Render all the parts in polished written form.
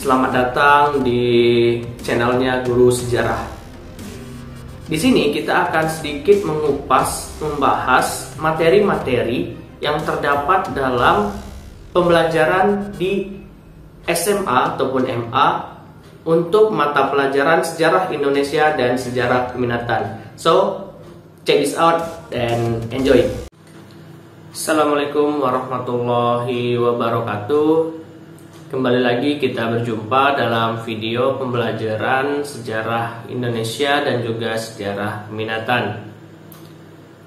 Selamat datang di channelnya Guru Sejarah. Di sini kita akan sedikit membahas materi-materi yang terdapat dalam pembelajaran di SMA ataupun MA untuk mata pelajaran sejarah Indonesia dan sejarah keminatan. So, check this out and enjoy. Assalamualaikum warahmatullahi wabarakatuh. Kembali lagi kita berjumpa dalam video pembelajaran sejarah Indonesia dan juga sejarah keminatan.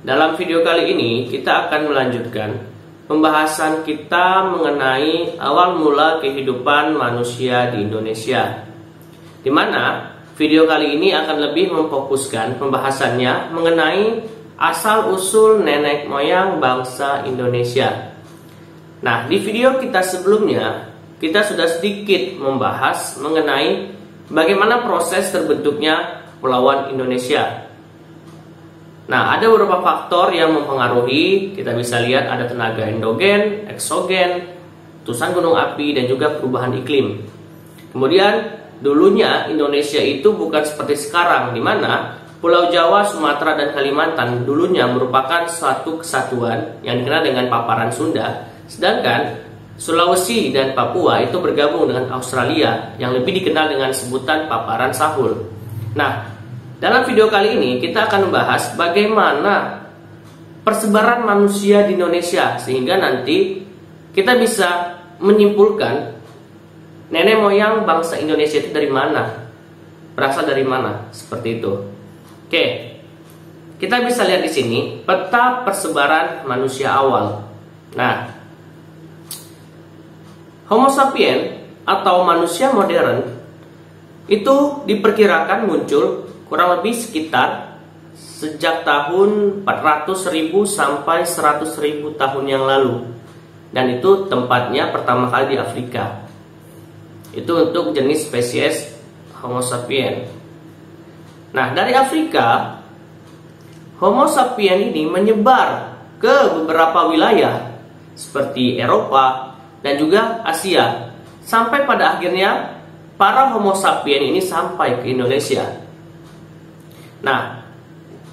Dalam video kali ini kita akan melanjutkan pembahasan kita mengenai awal mula kehidupan manusia di Indonesia, di mana video kali ini akan lebih memfokuskan pembahasannya mengenai asal-usul nenek moyang bangsa Indonesia. Nah, di video kita sebelumnya, kita sudah sedikit membahas mengenai bagaimana proses terbentuknya Kepulauan Indonesia. Nah, ada beberapa faktor yang mempengaruhi. Kita bisa lihat ada tenaga endogen, eksogen, letusan gunung api, dan juga perubahan iklim. Kemudian, dulunya Indonesia itu bukan seperti sekarang, di mana Pulau Jawa, Sumatera, dan Kalimantan dulunya merupakan suatu kesatuan yang dikenal dengan paparan Sunda, sedangkan Sulawesi dan Papua itu bergabung dengan Australia yang lebih dikenal dengan sebutan paparan Sahul. Nah, dalam video kali ini kita akan membahas bagaimana persebaran manusia di Indonesia, sehingga nanti kita bisa menyimpulkan nenek moyang bangsa Indonesia itu dari mana, berasal dari mana, seperti itu. Oke, kita bisa lihat di sini peta persebaran manusia awal. Nah, Homo sapiens atau manusia modern itu diperkirakan muncul kurang lebih sekitar sejak tahun 400.000 sampai 100.000 tahun yang lalu, dan itu tempatnya pertama kali di Afrika. Itu untuk jenis spesies Homo sapiens. Nah, dari Afrika, Homo sapiens ini menyebar ke beberapa wilayah seperti Eropa dan juga Asia, sampai pada akhirnya para Homo sapiens ini sampai ke Indonesia. Nah,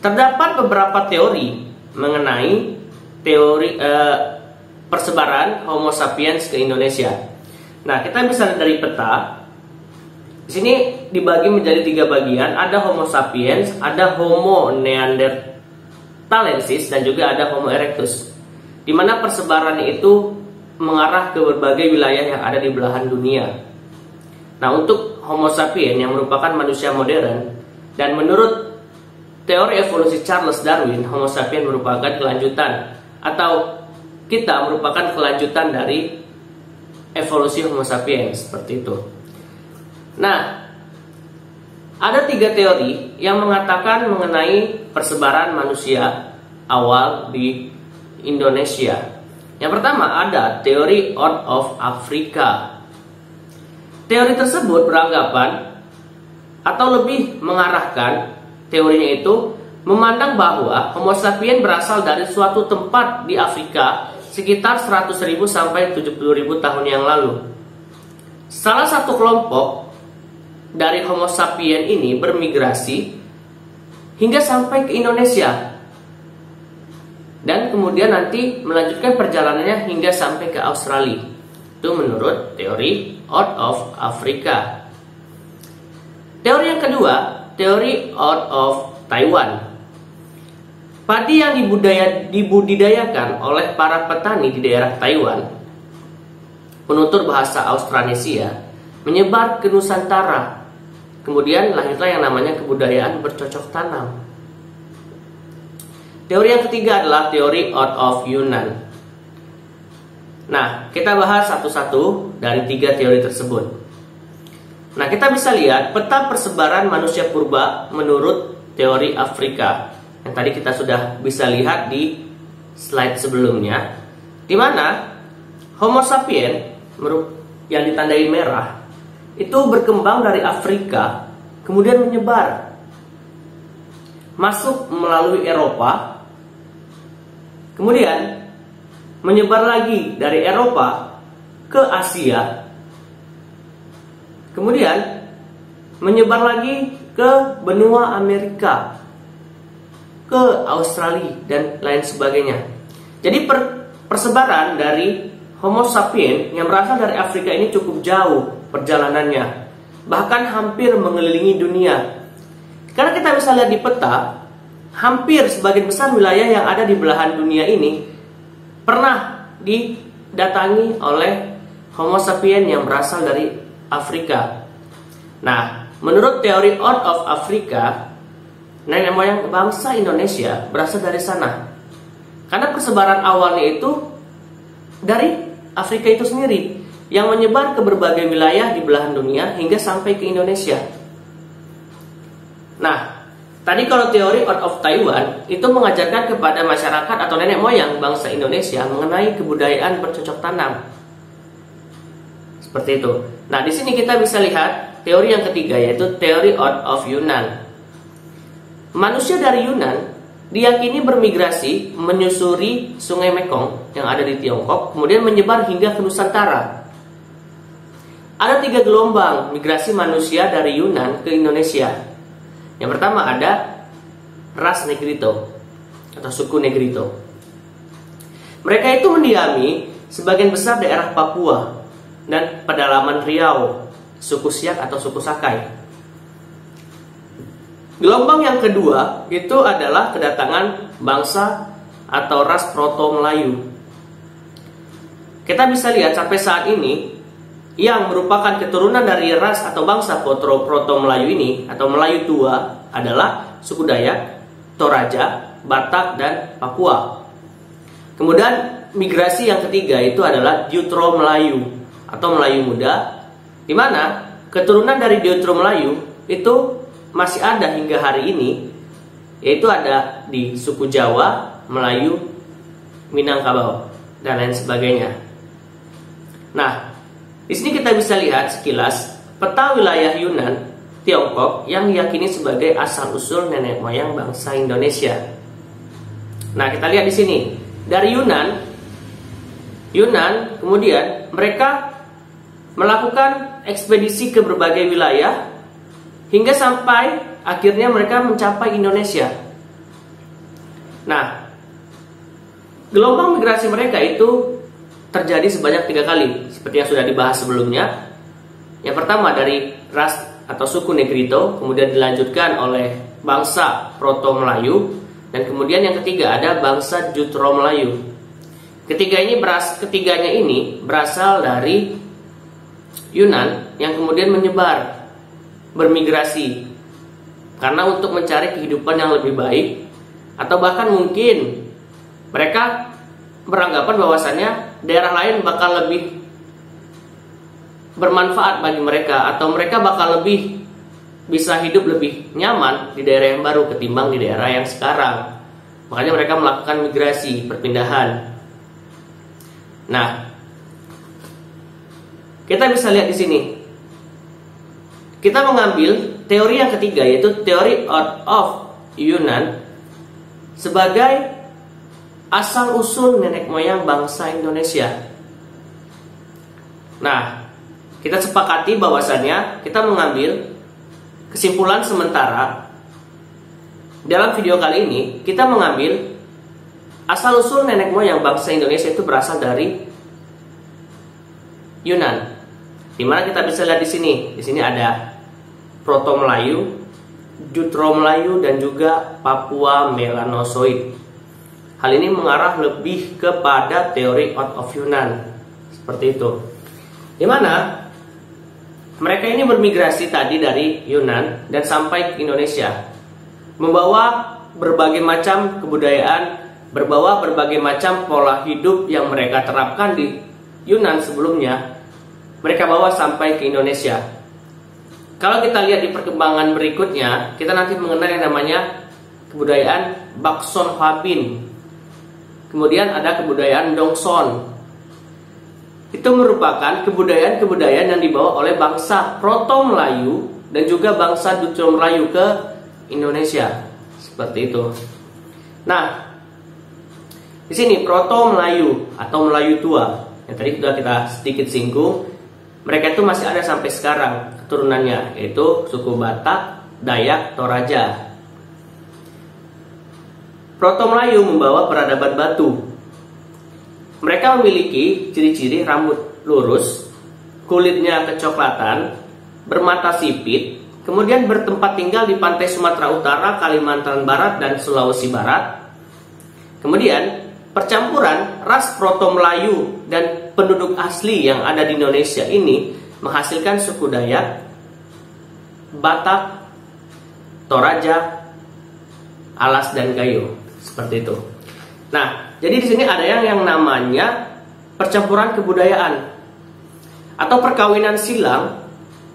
terdapat beberapa teori mengenai teori persebaran Homo sapiens ke Indonesia. Nah, kita bisa lihat dari peta. Di sini dibagi menjadi 3 bagian. Ada Homo sapiens, ada Homo neanderthalensis, dan juga ada Homo erectus, di mana persebarannya itu mengarah ke berbagai wilayah yang ada di belahan dunia. Nah, untuk Homo sapiens yang merupakan manusia modern, dan menurut teori evolusi Charles Darwin, Homo sapiens merupakan kelanjutan, atau kita merupakan kelanjutan dari evolusi Homo sapiens, seperti itu. Nah, ada 3 teori yang mengatakan mengenai persebaran manusia awal di Indonesia. Yang pertama ada teori Horn of Africa. Teori tersebut beranggapan atau lebih mengarahkan, teorinya itu memandang bahwa Homo sapiens berasal dari suatu tempat di Afrika sekitar 100.000 sampai 70.000 tahun yang lalu. Salah satu kelompok dari Homo sapiens ini bermigrasi hingga sampai ke Indonesia, dan kemudian nanti melanjutkan perjalanannya hingga sampai ke Australia. Itu menurut teori Out of Africa. Teori yang kedua, teori Out of Taiwan. Padi yang dibudidayakan oleh para petani di daerah Taiwan, penutur bahasa Austronesia, menyebar ke Nusantara. Kemudian lahirlah yang namanya kebudayaan bercocok tanam. Teori yang ketiga adalah teori Out of Yunan. Nah, kita bahas satu-satu dari 3 teori tersebut. Nah, kita bisa lihat peta persebaran manusia purba menurut teori Afrika, yang tadi kita sudah bisa lihat di slide sebelumnya, di mana Homo sapiens yang ditandai merah itu berkembang dari Afrika, kemudian menyebar masuk melalui Eropa, kemudian menyebar lagi dari Eropa ke Asia, Kemudian menyebar lagi ke benua Amerika, ke Australia dan lain sebagainya. Jadi persebaran dari Homo sapiens yang berasal dari Afrika ini cukup jauh perjalanannya, bahkan hampir mengelilingi dunia. Karena kita bisa lihat di peta, hampir sebagian besar wilayah yang ada di belahan dunia ini pernah didatangi oleh Homo sapiens yang berasal dari Afrika. Nah, menurut teori Out of Africa, nenek moyang bangsa Indonesia berasal dari sana. Karena persebaran awalnya itu dari Afrika itu sendiri, yang menyebar ke berbagai wilayah di belahan dunia hingga sampai ke Indonesia. Nah, tadi kalau teori Out of Taiwan itu mengajarkan kepada masyarakat atau nenek moyang bangsa Indonesia mengenai kebudayaan bercocok tanam. Seperti itu. Nah, di sini kita bisa lihat teori yang ketiga, yaitu teori Out of Yunan. Manusia dari Yunan diyakini bermigrasi menyusuri Sungai Mekong yang ada di Tiongkok, kemudian menyebar hingga ke Nusantara. Ada 3 gelombang migrasi manusia dari Yunan ke Indonesia. Yang pertama ada ras Negrito atau suku Negrito. Mereka itu mendiami sebagian besar daerah Papua dan pedalaman Riau, suku Siak atau suku Sakai. Gelombang yang kedua itu adalah kedatangan bangsa atau ras Proto Melayu. Kita bisa lihat sampai saat ini yang merupakan keturunan dari ras atau bangsa Proto Melayu ini atau Melayu tua adalah suku Dayak, Toraja, Batak, dan Papua. Kemudian migrasi yang ketiga itu adalah Deutero Melayu atau Melayu Muda, di mana keturunan dari Deutero Melayu itu masih ada hingga hari ini, yaitu ada di suku Jawa, Melayu, Minangkabau, dan lain sebagainya. Nah, di sini kita bisa lihat sekilas peta wilayah Yunan, Tiongkok yang diyakini sebagai asal-usul nenek moyang bangsa Indonesia. Nah, kita lihat di sini. Dari Yunan kemudian mereka melakukan ekspedisi ke berbagai wilayah hingga sampai akhirnya mereka mencapai Indonesia. Nah, gelombang migrasi mereka itu terjadi sebanyak 3 kali, seperti yang sudah dibahas sebelumnya. Yang pertama dari ras atau suku Negrito, kemudian dilanjutkan oleh bangsa Proto Melayu, dan kemudian yang ketiga ada bangsa Deutero Melayu. Ketiganya ini berasal dari Yunan yang kemudian menyebar, bermigrasi karena untuk mencari kehidupan yang lebih baik, atau bahkan mungkin mereka beranggapan bahwasannya daerah lain bakal lebih bermanfaat bagi mereka, atau mereka bakal lebih bisa hidup lebih nyaman di daerah yang baru ketimbang di daerah yang sekarang. Makanya mereka melakukan migrasi, perpindahan. Nah, kita bisa lihat di sini. Kita mengambil teori yang ketiga, yaitu teori Out of Yunan, sebagai asal-usul nenek moyang bangsa Indonesia. Nah, kita sepakati bahwasannya kita mengambil kesimpulan sementara. Dalam video kali ini kita mengambil asal-usul nenek moyang bangsa Indonesia itu berasal dari Yunan. Dimana kita bisa lihat di sini. Di sini ada Proto Melayu, Deutero Melayu, dan juga Papua Melanosoid. Hal ini mengarah lebih kepada teori Out of Yunan, seperti itu. Dimana mereka ini bermigrasi tadi dari Yunan dan sampai ke Indonesia, membawa berbagai macam kebudayaan, berbawa berbagai macam pola hidup yang mereka terapkan di Yunan sebelumnya, mereka bawa sampai ke Indonesia. Kalau kita lihat di perkembangan berikutnya, kita nanti mengenal yang namanya kebudayaan Bakson Hwabin. Kemudian ada kebudayaan Dongson. Itu merupakan kebudayaan-kebudayaan yang dibawa oleh bangsa Proto Melayu dan juga bangsa Deutero Melayu ke Indonesia. Seperti itu. Nah, di sini Proto Melayu atau Melayu tua, yang tadi sudah kita sedikit singgung, mereka itu masih ada sampai sekarang keturunannya, yaitu suku Batak, Dayak, Toraja. Proto Melayu membawa peradaban batu. Mereka memiliki ciri-ciri rambut lurus, kulitnya kecoklatan, bermata sipit, kemudian bertempat tinggal di pantai Sumatera Utara, Kalimantan Barat, dan Sulawesi Barat. Kemudian percampuran ras Proto Melayu dan penduduk asli yang ada di Indonesia ini menghasilkan suku Dayak, Batak, Toraja, Alas, dan Gayo. Seperti itu. Nah, jadi di sini ada yang namanya percampuran kebudayaan atau perkawinan silang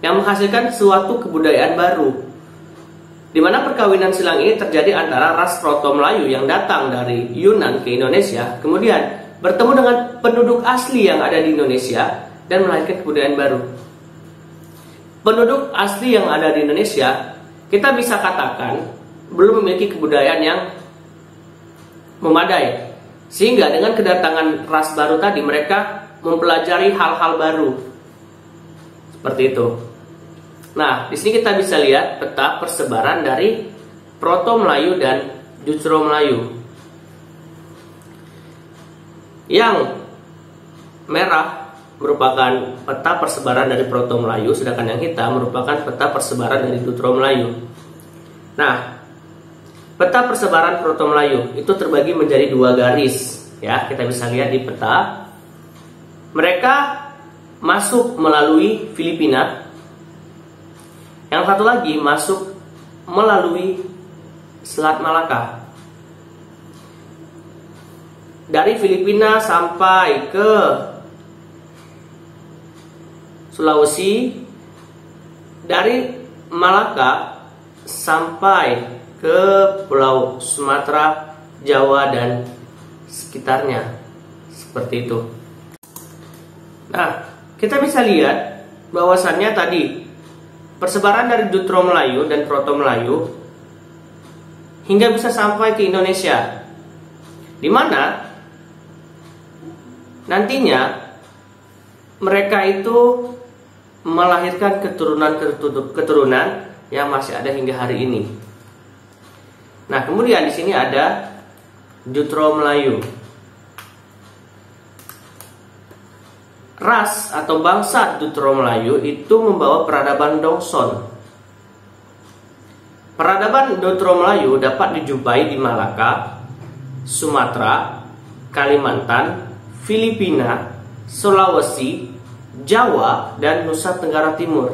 yang menghasilkan suatu kebudayaan baru. Di mana perkawinan silang ini terjadi antara ras Proto Melayu yang datang dari Yunan ke Indonesia, kemudian bertemu dengan penduduk asli yang ada di Indonesia dan melahirkan kebudayaan baru. Penduduk asli yang ada di Indonesia, kita bisa katakan belum memiliki kebudayaan yang memadai, sehingga dengan kedatangan ras baru tadi mereka mempelajari hal-hal baru seperti itu. Nah, di sini kita bisa lihat peta persebaran dari Proto Melayu dan Jutro Melayu. Yang merah merupakan peta persebaran dari Proto Melayu, sedangkan yang hitam merupakan peta persebaran dari Jutro Melayu. Nah, peta persebaran Proto Melayu itu terbagi menjadi dua garis, ya. Kita bisa lihat di peta. Mereka masuk melalui Filipina. Yang satu lagi masuk melalui Selat Malaka. Dari Filipina sampai ke Sulawesi, dari Malaka sampai ke Pulau Sumatera, Jawa, dan sekitarnya. Seperti itu. Nah, kita bisa lihat bahwasannya tadi persebaran dari Jutro Melayu dan Proto Melayu hingga bisa sampai ke Indonesia, di mana nantinya mereka itu melahirkan keturunan yang masih ada hingga hari ini. Nah, kemudian di sini ada Jutro Melayu. Ras atau bangsa Jutro Melayu itu membawa peradaban Dongson. Peradaban Jutro Melayu dapat dijumpai di Malaka, Sumatera, Kalimantan, Filipina, Sulawesi, Jawa, dan Nusa Tenggara Timur.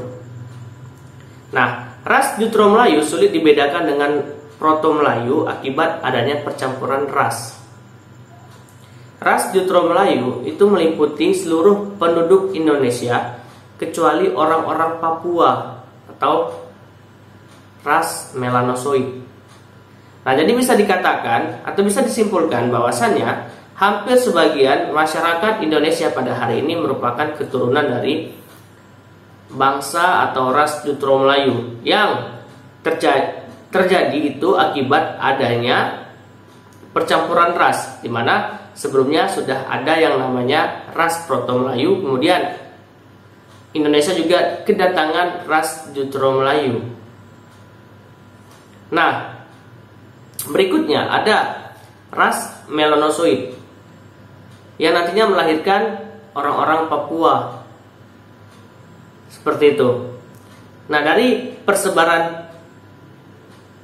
Nah, ras Jutro Melayu sulit dibedakan dengan Proto Melayu akibat adanya percampuran ras. Ras Jutro Melayu itu meliputi seluruh penduduk Indonesia kecuali orang-orang Papua atau ras melanosoid. Nah, jadi bisa dikatakan atau bisa disimpulkan bahwasannya hampir sebagian masyarakat Indonesia pada hari ini merupakan keturunan dari bangsa atau ras Jutro Melayu yang terjadi itu akibat adanya percampuran ras, di mana sebelumnya sudah ada yang namanya ras Proto Melayu, kemudian Indonesia juga kedatangan ras Jutro Melayu. Nah, berikutnya ada ras melanosoid yang nantinya melahirkan orang-orang Papua. Seperti itu. Nah, dari persebaran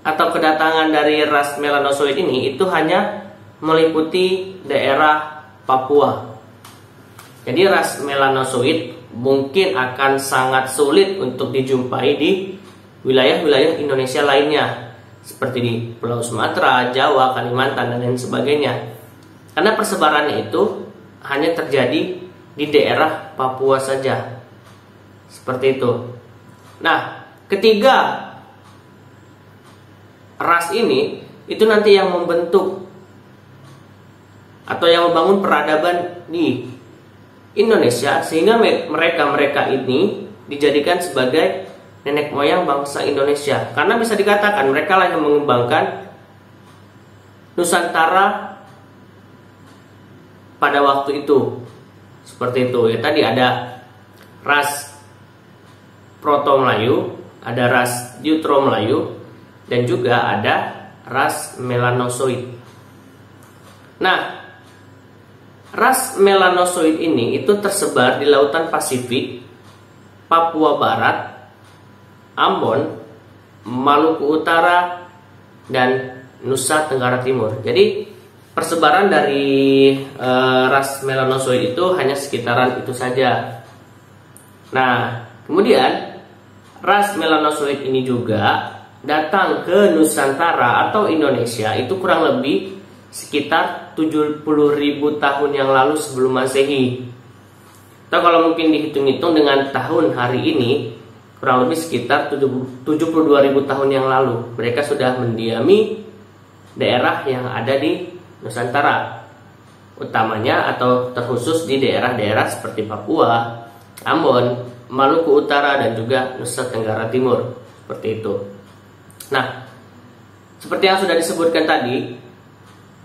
atau kedatangan dari ras melanosoid ini itu hanya meliputi daerah Papua. Jadi ras melanosoid mungkin akan sangat sulit untuk dijumpai di wilayah-wilayah Indonesia lainnya, seperti di Pulau Sumatera, Jawa, Kalimantan, dan lain sebagainya. Karena persebarannya itu hanya terjadi di daerah Papua saja. Seperti itu. Nah, ketiga ras ini itu nanti yang membentuk atau yang membangun peradaban di Indonesia, sehingga mereka ini dijadikan sebagai nenek moyang bangsa Indonesia. Karena bisa dikatakan mereka lah yang mengembangkan Nusantara pada waktu itu. Seperti itu ya. Tadi ada ras Proto-Melayu, ada ras Jutro-Melayu, dan juga ada ras Melanosoid. Nah, ras Melanosoid ini itu tersebar di lautan Pasifik, Papua Barat, Ambon, Maluku Utara, dan Nusa Tenggara Timur. Jadi persebaran dari ras Melanosoid itu hanya sekitaran itu saja. Nah, kemudian ras Melanosoid ini juga datang ke Nusantara atau Indonesia itu kurang lebih sekitar 70.000 tahun yang lalu sebelum Masehi. Atau kalau mungkin dihitung-hitung dengan tahun hari ini, kurang lebih sekitar 72.000 tahun yang lalu mereka sudah mendiami daerah yang ada di Nusantara, utamanya atau terkhusus di daerah-daerah seperti Papua, Ambon, Maluku Utara, dan juga Nusa Tenggara Timur, seperti itu. Nah, seperti yang sudah disebutkan tadi,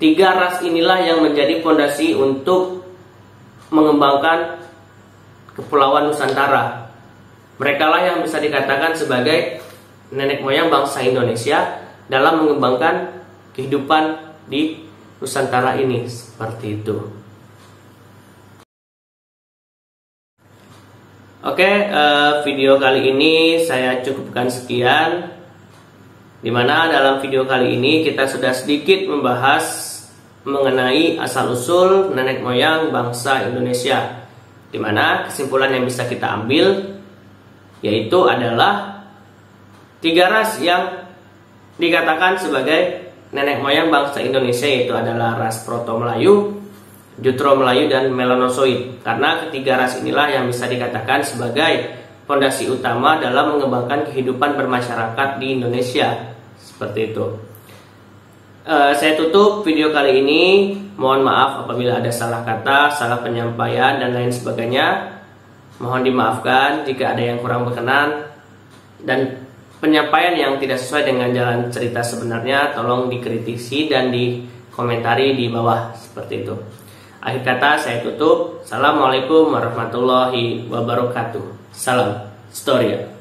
3 ras inilah yang menjadi fondasi untuk mengembangkan Kepulauan Nusantara. Mereka lah yang bisa dikatakan sebagai nenek moyang bangsa Indonesia dalam mengembangkan kehidupan di Nusantara ini, seperti itu. Oke, video kali ini saya cukupkan sekian. Dimana dalam video kali ini kita sudah sedikit membahas mengenai asal-usul nenek moyang bangsa Indonesia. Dimana kesimpulan yang bisa kita ambil yaitu adalah 3 ras yang dikatakan sebagai nenek moyang bangsa Indonesia, yaitu adalah ras Proto-Melayu, Jutro-Melayu, dan Melanosoid. Karena ketiga ras inilah yang bisa dikatakan sebagai fondasi utama dalam mengembangkan kehidupan bermasyarakat di Indonesia, seperti itu. Saya tutup video kali ini. Mohon maaf apabila ada salah kata, salah penyampaian, dan lain sebagainya. Mohon dimaafkan jika ada yang kurang berkenan, dan penyampaian yang tidak sesuai dengan jalan cerita sebenarnya tolong dikritisi dan dikomentari di bawah, seperti itu. Akhir kata saya tutup. Assalamualaikum warahmatullahi wabarakatuh. Salam Storia.